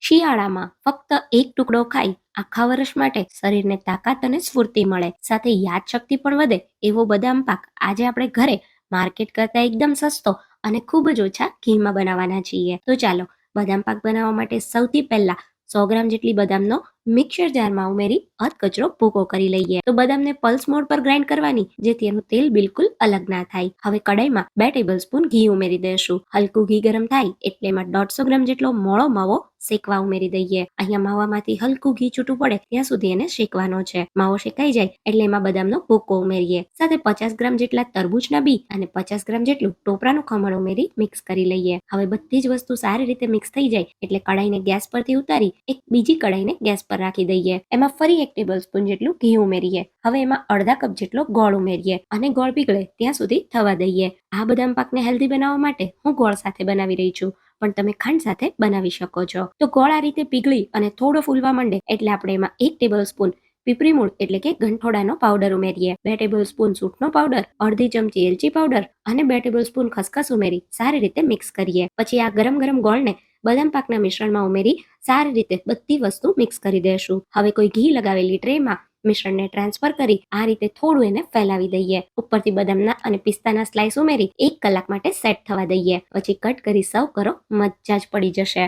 શિયાળામાં ફક્ત એક ટુકડો ખાઈ આખા વર્ષ માટે શરીરને તાકાત અને સ્ફૂર્તિ મળે, સાથે યાદશક્તિ પણ વધે એવો બદામ પાક આજે આપણે ઘરે માર્કેટ કરતા એકદમ સસ્તો અને ખૂબ જ ઓછા ઘીમાં બનાવવાના છીએ. તો ચાલો, બદામ પાક બનાવવા માટે સૌથી પહેલા 100 ગ્રામ જેટલી બદામનો મિક્સર જારમાં ઉમેરી અધકચરો ભૂકો કરી લઈએ. તો બદામને પલ્સ મોડ પર ગ્રાઇન્ડ કરવાની, જેથી એનું તેલ બિલકુલ અલગ ના થાય. હવે કડાઈમાં 2 ટેબલસ્પૂન ઘી ઉમેરી દઈશું. હલકું ઘી ગરમ થાય એટલે એમાં 150 ગ્રામ જેટલો મોળો માવો શેકવા ઉમેરી દઈએ. અહીંયા માવામાંથી હલકું ઘી છૂટું પડે ત્યાં સુધી એને શેકવાનો છે. માવો શેકાઈ જાય એટલે એમાં બદામનો ભૂકો ઉમેરીએ. સાથે 50 ગ્રામ જેટલા તરબૂચના બી અને 50 ગ્રામ જેટલું ટોપરાનું ખમણ ઉમેરી મિક્સ કરી લઈએ. હવે બધી જ વસ્તુ સારી રીતે મિક્સ થઈ જાય એટલે કડાઈને ગેસ પરથી ઉતારી એક બીજી કડાઈને ગેસ પર રાખી દઈએ. એમાં ફરી 1 ટેબલસ્પૂન જેટલું ઘી ઉમેરીએ. હવે એમાં અડધા કપ જેટલો ગોળ ઉમેરીએ અને ગોળ પીગળે ત્યાં સુધી થવા દઈએ. આ બદામ પાકને હેલ્ધી બનાવવા માટે હું ગોળ સાથે બનાવી રહી છું, પણ તમે ખાંડ સાથે બનાવી શકો છો. તો ગોળ આ રીતે પીગળી અને થોડો ફૂલવા માંડે એટલે આપણે એમાં 1 ટેબલસ્પૂન પીપરી મૂળ એટલે કે ગંઠોડાનો પાવડર ઉમેરીએ. 2 ટેબલસ્પૂન સૂંઠનો પાવડર, અડધી ચમચી એલચી પાવડર અને 2 ટેબલસ્પૂન ખસખસ ઉમેરી સારી રીતે મિક્સ કરીએ. પછી આ ગરમ ગરમ ગોળને બદામ પાકના મિશ્રણમાં ઉમેરી સારી રીતે બધી વસ્તુ મિક્સ કરી દેશું. હવે કોઈ ઘી લગાવેલી ટ્રેમાં મિશ્રણને ટ્રાન્સફર કરી આ રીતે થોડું એને ફેલાવી દઈએ. ઉપરથી બદામના અને પિસ્તાના સ્લાઇસ ઉમેરી 1 કલાક માટે સેટ થવા દઈએ. પછી કટ કરી સર્વ કરો, મજા જ પડી જશે.